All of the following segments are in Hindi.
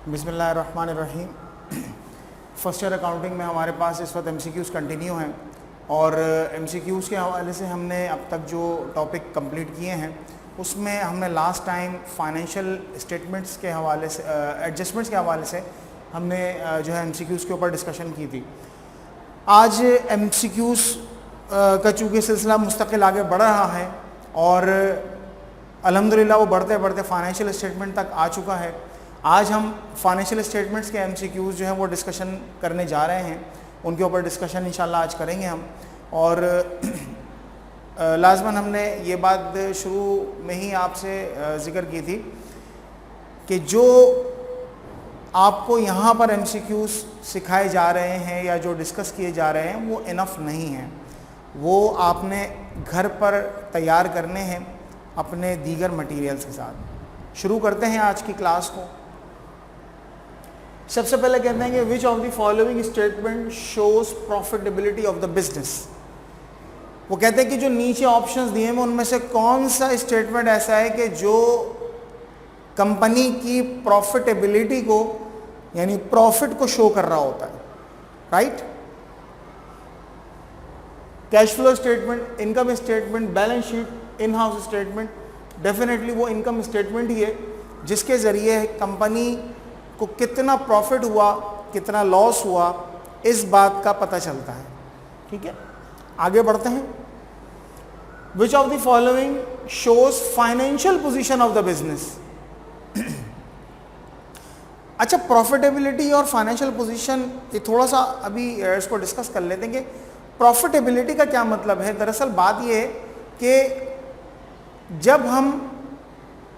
बिस्मिल्लाहिर्रहमानिर्रहीम। फ़र्स्ट ईयर अकाउंटिंग में हमारे पास इस वक्त MCQs कंटिन्यू हैं और MCQs के हवाले से हमने अब तक जो टॉपिक कंप्लीट किए हैं उसमें हमने लास्ट टाइम फाइनेंशियल स्टेटमेंट्स के हवाले से एडजस्टमेंट्स के हवाले से हमने जो है MCQs के ऊपर डिस्कशन की थी। आज MCQs का चूँकि सिलसिला मुस्तकिल आगे बढ़ रहा है और अल्हम्दुलिल्लाह वो बढ़ते बढ़ते फाइनेंशियल स्टेटमेंट तक आ चुका है। आज हम फाइनेंशियल स्टेटमेंट्स के MCQs जो हैं वो डिस्कशन करने जा रहे हैं, उनके ऊपर डिस्कशन इंशाल्लाह आज करेंगे हम। और लाजमन हमने ये बात शुरू में ही आपसे ज़िक्र की थी कि जो आपको यहाँ पर MCQs सिखाए जा रहे हैं या जो डिस्कस किए जा रहे हैं वो इनफ नहीं हैं, वो आपने घर पर तैयार करने हैं अपने दीगर मटेरियल्स के साथ। शुरू करते हैं आज की क्लास को। सबसे पहले कहते हैं कि which of the following statement shows profitability of the business. वो कहते हैं कि जो नीचे ऑप्शंस दिए हैं उनमें से कौन सा स्टेटमेंट ऐसा है कि जो कंपनी की प्रॉफिटेबिलिटी को यानी प्रॉफिट को शो कर रहा होता है। Right? Cash flow statement, income statement, balance sheet, in house statement, definitely वो इनकम स्टेटमेंट ही है जिसके ज़रिए कंपनी को कितना प्रॉफिट हुआ, कितना लॉस हुआ, इस बात का पता चलता है। ठीक है, आगे बढ़ते हैं। Which of the following shows financial position of the business. अच्छा, प्रॉफिटेबिलिटी और फाइनेंशियल पोजीशन ये थोड़ा सा अभी इसको डिस्कस कर लेते हैं कि प्रॉफिटेबिलिटी का क्या मतलब है। दरअसल बात ये है कि जब हम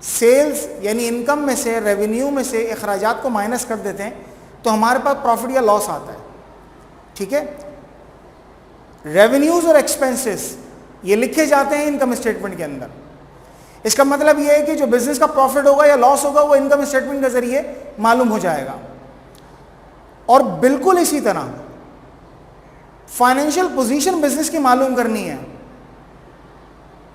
सेल्स यानी इनकम में से, रेवेन्यू में से अखराजात को माइनस कर देते हैं तो हमारे पास प्रॉफिट या लॉस आता है। ठीक है, रेवेन्यूज और एक्सपेंसेस ये लिखे जाते हैं इनकम स्टेटमेंट के अंदर। इसका मतलब ये है कि जो बिजनेस का प्रॉफिट होगा या लॉस होगा वो इनकम स्टेटमेंट के जरिए मालूम हो जाएगा। और बिल्कुल इसी तरह फाइनेंशियल पोजीशन बिजनेस की मालूम करनी है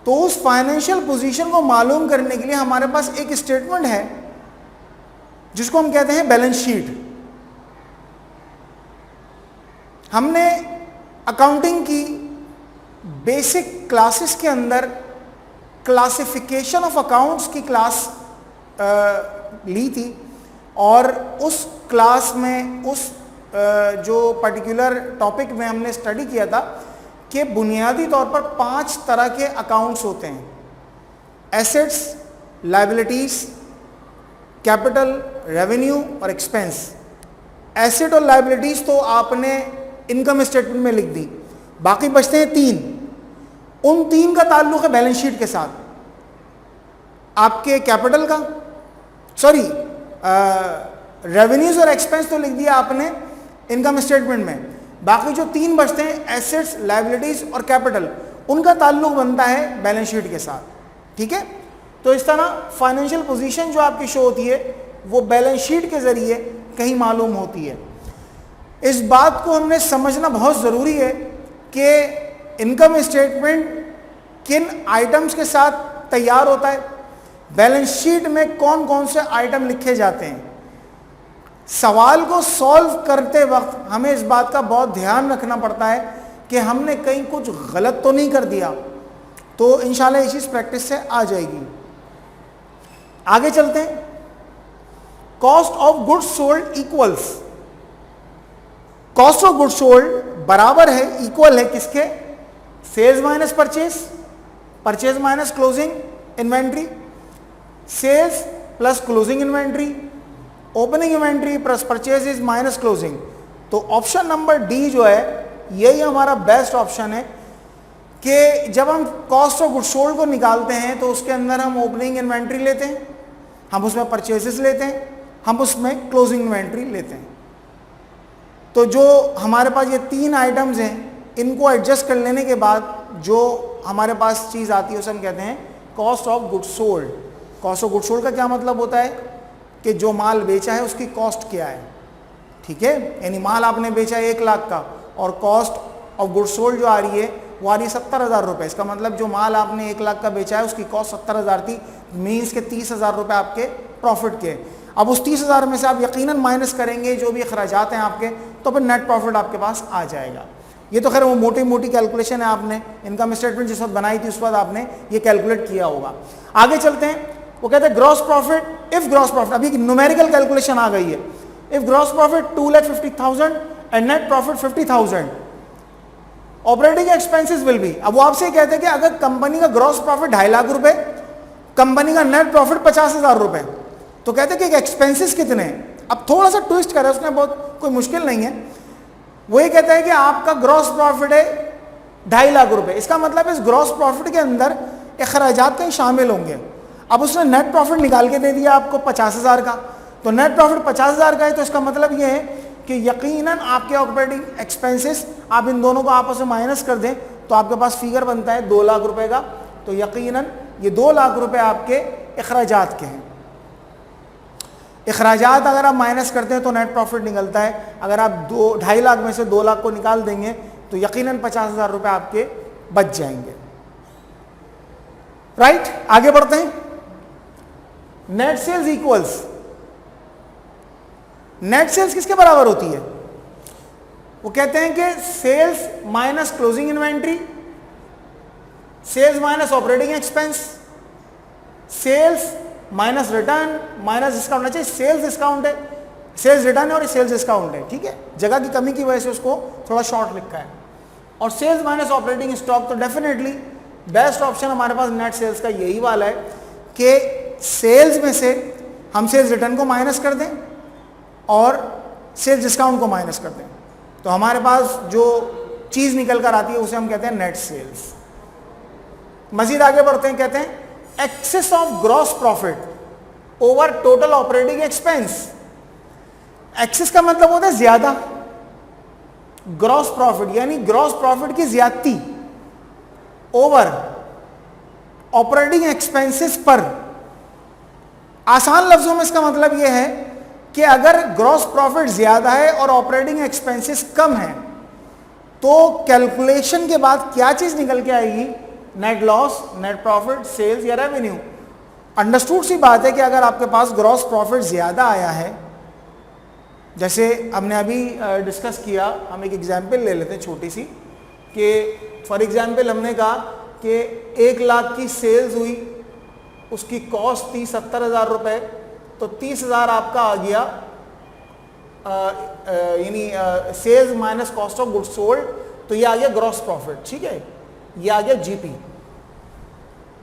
तो उस फाइनेंशियल पोजीशन को मालूम करने के लिए हमारे पास एक स्टेटमेंट है जिसको हम कहते हैं बैलेंस शीट। हमने अकाउंटिंग की बेसिक क्लासेस के अंदर क्लासिफिकेशन ऑफ अकाउंट्स की क्लास ली थी और उस क्लास में उस जो पर्टिकुलर टॉपिक में हमने स्टडी किया था कि बुनियादी तौर पर 5 तरह के अकाउंट्स होते हैं: एसेट्स, लायबिलिटीज, कैपिटल, रेवेन्यू और एक्सपेंस। एसेट और लायबिलिटीज तो आपने इनकम स्टेटमेंट में लिख दी, बाकी बचते हैं 3। उन 3 का ताल्लुक है बैलेंस शीट के साथ। आपके कैपिटल का, सॉरी, रेवेन्यूज और एक्सपेंस तो लिख दिया आपने इनकम स्टेटमेंट में, बाकी जो 3 बचते हैं एसेट्स, लायबिलिटीज और कैपिटल, उनका ताल्लुक बनता है बैलेंस शीट के साथ। ठीक है, तो इस तरह फाइनेंशियल पोजीशन जो आपकी शो होती है वो बैलेंस शीट के जरिए कहीं मालूम होती है। इस बात को हमने समझना बहुत ज़रूरी है कि इनकम स्टेटमेंट किन आइटम्स के साथ तैयार होता है, बैलेंस शीट में कौन कौन से आइटम लिखे जाते हैं। सवाल को सॉल्व करते वक्त हमें इस बात का बहुत ध्यान रखना पड़ता है कि हमने कहीं कुछ गलत तो नहीं कर दिया, तो इंशाल्लाह ये चीज़ प्रैक्टिस से आ जाएगी। आगे चलते हैं। Cost of goods sold equals. Cost of goods sold बराबर है, इक्वल है किसके? Sales minus purchase, purchase minus closing inventory, sales plus closing inventory, opening inventory plus purchases minus closing. तो ऑप्शन नंबर डी जो है यही हमारा बेस्ट ऑप्शन है कि जब हम कॉस्ट ऑफ गुड्स सोल्ड को निकालते हैं तो उसके अंदर हम ओपनिंग इन्वेंट्री लेते हैं, हम उसमें परचेजेस लेते हैं, हम उसमें क्लोजिंग इन्वेंट्री लेते हैं। तो जो हमारे पास ये 3 आइटम्स हैं इनको एडजस्ट कर लेने के बाद जो हमारे पास चीज़ आती है उसे हम कहते हैं cost of goods sold. Cost of goods sold का क्या मतलब होता है कि जो माल बेचा है उसकी कॉस्ट क्या है। ठीक है, यानी माल आपने बेचा है 1 लाख का और कॉस्ट ऑफ गुड्स सोल्ड जो आ रही है वो आ रही है 70,000 रुपये। इसका मतलब जो माल आपने 1 लाख का बेचा है उसकी कॉस्ट 70,000 थी, मीन्स के 30,000 रुपये आपके प्रॉफिट के। अब उस 30,000 में से आप यकीनन माइनस करेंगे जो भी अखराजात हैं आपके, तो फिर नेट प्रॉफिट आपके पास आ जाएगा। ये तो खैर वो मोटी मोटी कैलकुलेशन है, आपने इनकम स्टेटमेंट जिस वक्त बनाई थी उस वक्त आपने ये कैलकुलेट किया होगा। आगे चलते हैं, वो कहते हैं gross profit, if gross profit, अभी न्यूमेरिकल कैलकुलेशन आ गई है, if gross profit 2,50,000 and net profit 50,000, operating expenses will be. अब वो आपसे कहते हैं कि अगर कंपनी का ग्रॉस प्रॉफिट 2.5 लाख रुपए, कंपनी का नेट प्रॉफिट 50,000 रुपए, तो कहते हैं कि एक्सपेंसेस कितने हैं। अब थोड़ा सा ट्विस्ट करें उसने, बहुत कोई मुश्किल नहीं है। वो ये कहता है कि आपका ग्रॉस प्रॉफिट है 2.5 लाख रुपए, इसका मतलब इस ग्रॉस प्रॉफिट के अंदर अखराजात कहीं शामिल होंगे। अब उसने नेट प्रॉफिट निकाल के दे दिया आपको 50,000 का, तो नेट प्रॉफिट 50,000 का है, तो इसका मतलब ये है कि यकीनन आपके ऑपरेटिंग एक्सपेंसेस आप इन दोनों को आपस में माइनस कर दें तो आपके पास फिगर बनता है 2 लाख रुपए का। तो यकीनन ये 2 लाख रुपए आपके अखराजात के हैं। अखराजात अगर आप माइनस करते हैं तो नेट प्रॉफिट निकलता है। अगर आप 2.5 लाख में से 2 लाख को निकाल देंगे तो यकीनन 50,000 रुपए आपके बच जाएंगे। राइट, आगे बढ़ते हैं। Net sales equals, net sales किसके बराबर होती है? वो कहते हैं कि sales minus closing inventory, sales minus operating expense, sales minus return minus discount होना चाहिए, सेल्स डिस्काउंट है, सेल्स रिटर्न है और सेल्स डिस्काउंट है, ठीक है, जगह की कमी की वजह से उसको थोड़ा शॉर्ट लिखा है। और सेल्स माइनस ऑपरेटिंग स्टॉक, तो डेफिनेटली बेस्ट ऑप्शन हमारे पास नेट सेल्स का यही वाला है कि सेल्स में से हम सेल्स रिटर्न को माइनस कर दें और सेल्स डिस्काउंट को माइनस कर दें, तो हमारे पास जो चीज़ निकल कर आती है उसे हम कहते हैं नेट सेल्स। मजीद आगे बढ़ते हैं, कहते हैं excess of gross profit over total operating expense. Excess का मतलब होता है ज्यादा, ग्रॉस प्रॉफिट यानी ग्रॉस प्रॉफिट की ज्यादती ओवर ऑपरेटिंग एक्सपेंसेस पर। आसान लफ्जों में इसका मतलब यह है कि अगर ग्रॉस प्रॉफिट ज्यादा है और ऑपरेटिंग एक्सपेंसेस कम है तो कैलकुलेशन के बाद क्या चीज निकल के आएगी? Net loss, net profit, sales या रेवेन्यू। अंडरस्टूड सी बात है कि अगर आपके पास ग्रॉस प्रॉफिट ज्यादा आया है, जैसे हमने अभी डिस्कस किया, हम एक एग्जांपल ले लेते हैं छोटी सी, कि फॉर एग्जांपल हमने कहा कि 1 लाख की सेल्स हुई, उसकी कॉस्ट थी 70,000 रुपये, तो 30,000 आपका आ गया यानी sales minus cost of goods sold, तो ये आ गया ग्रॉस प्रॉफिट, ठीक है, ये आ गया जीपी।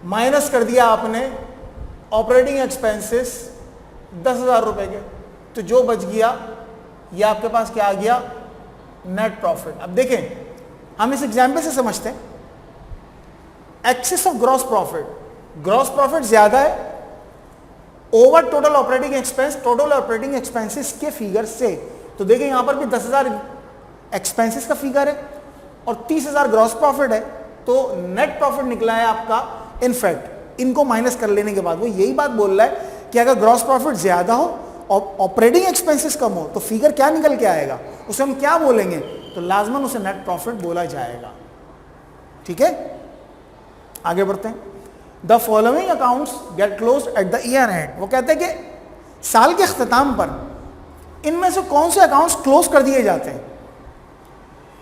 माइनस कर दिया आपने ऑपरेटिंग एक्सपेंसेस 10,000 रुपए के, तो जो बच गया ये आपके पास क्या आ गया? Net profit. अब देखें, हम इस एग्जाम्पल से समझते हैं, excess of gross profit, gross profit ज्यादा है over total operating expense, total operating expenses के फिगर से। तो देखिए यहां पर भी 10,000 एक्सपेंसेस का फिगर है और 30,000 ग्रॉस प्रॉफिट है, तो नेट प्रॉफिट निकला है आपका। इनफैक्ट इनको माइनस कर लेने के बाद वो यही बात बोल रहा है कि अगर ग्रॉस प्रॉफिट ज्यादा हो और ऑपरेटिंग एक्सपेंसेस कम हो तो फिगर क्या निकल के आएगा? उसे हम क्या बोलेंगे? तो लाजमन उसे नेट प्रॉफिट बोला जाएगा, ठीक है। आगे बढ़ते हैं। The following accounts get close at the year end. वो कहते हैं कि साल के अख्ताम पर इनमें से कौन से अकाउंट्स क्लोज कर दिए जाते हैं?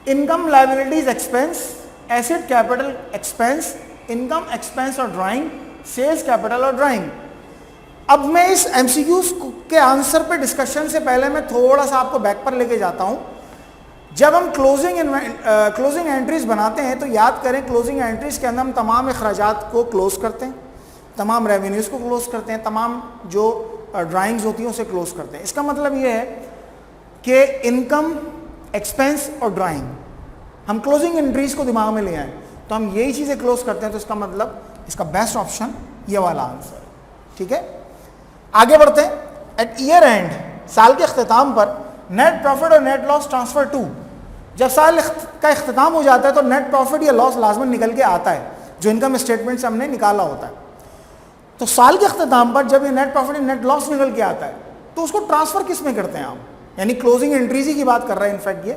Income liabilities expense, asset capital expense, income expense और ड्राइंग, सेल्स कैपिटल और ड्राइंग। अब मैं इस एमसीक्यूज के आंसर पे डिस्कशन से पहले मैं थोड़ा सा आपको बैक पर लेके जाता हूं। जब हम क्लोजिंग एंट्रीज बनाते हैं तो याद करें, क्लोजिंग एंट्रीज के अंदर हम तमाम अखराजात को क्लोज करते हैं, तमाम रेवेन्यूज को क्लोज करते हैं, तमाम जो ड्राइंग्स होती हैं उसे क्लोज करते हैं। इसका मतलब ये है कि इनकम, एक्सपेंस और ड्राइंग हम क्लोजिंग एंट्रीज को दिमाग में ले आए तो हम यही चीज़ें क्लोज करते हैं, तो इसका मतलब इसका बेस्ट ऑप्शन ये वाला आंसर है, ठीक है। आगे बढ़ते हैं। एट ईयर एंड, साल के अख्ताम पर, नेट प्रॉफिट और नेट लॉस ट्रांसफर टू। जब साल का अख्ताम हो जाता है तो नेट प्रॉफिट या लॉस लाजमन निकल के आता है जो इनकम स्टेटमेंट से हमने निकाला होता है। तो साल के अख्ताम पर जब ये नेट प्रॉफिट या नेट लॉस निकल के आता है तो उसको ट्रांसफर किस में करते हैं आप? यानी क्लोजिंग एंट्रीज ही की बात कर रहे हैं इनफैक्ट ये,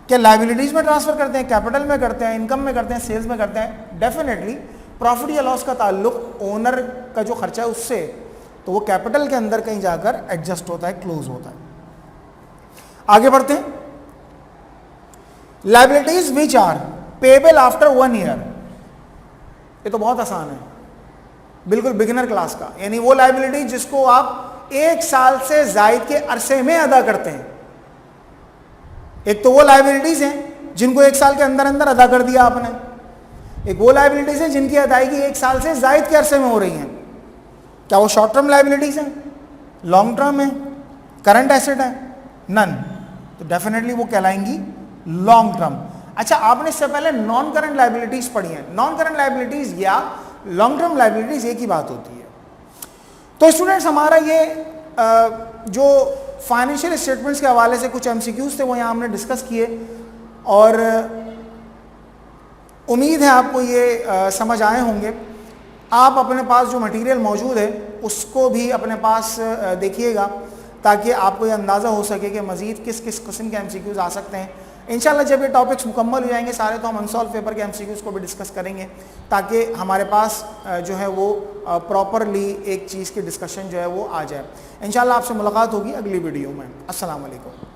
क्या लायबिलिटीज में ट्रांसफर करते हैं, कैपिटल में करते हैं, इनकम में करते हैं, सेल्स में करते हैं? डेफिनेटली प्रॉफिट या लॉस का ताल्लुक ओनर का जो खर्चा है उससे तो वो कैपिटल के अंदर कहीं जाकर एडजस्ट होता है, क्लोज होता है। आगे बढ़ते हैं। Liabilities which are payable after 1 year, ये तो बहुत आसान है, बिल्कुल बिगिनर क्लास का, यानी वो लायबिलिटी जिसको आप 1 साल से जायद के अरसे में अदा करते हैं। एक तो वो लायबिलिटीज हैं जिनको 1 साल के अंदर अंदर अदा कर दिया आपने, एक वो लायबिलिटीज हैं जिनकी अदायगी 1 साल से जायद के अरसे में हो रही हैं। क्या वो शॉर्ट टर्म लायबिलिटीज हैं, लॉन्ग टर्म है, करंट एसेट है? नन। तो डेफिनेटली वो कहलाएंगी लॉन्ग टर्म। अच्छा, आपने इससे पहले नॉन करंट लायबिलिटीज पढ़ी हैं। नॉन करंट लायबिलिटीज या लॉन्ग टर्म लायबिलिटीज एक ही बात होती है। तो स्टूडेंट्स, हमारा ये जो फाइनेंशियल स्टेटमेंट्स के हवाले से कुछ एमसीक्यूज थे वो यहाँ हमने डिस्कस किए, और उम्मीद है आपको ये समझ आए होंगे। आप अपने पास जो मटेरियल मौजूद है उसको भी अपने पास देखिएगा, ताकि आपको ये अंदाज़ा हो सके कि मज़ीद किस किस किस्म के एमसीक्यूज आ सकते हैं। इंशाल्लाह जब ये टॉपिक्स मुकम्मल हो जाएंगे सारे, तो हम अनसॉल्व पेपर के एमसीक्यूज को भी डिस्कस करेंगे, ताकि हमारे पास जो है वो प्रॉपरली एक चीज़ की डिस्कशन जो है वो आ जाए। इंशाल्लाह आपसे मुलाकात होगी अगली वीडियो में। अस्सलाम वालेकुम।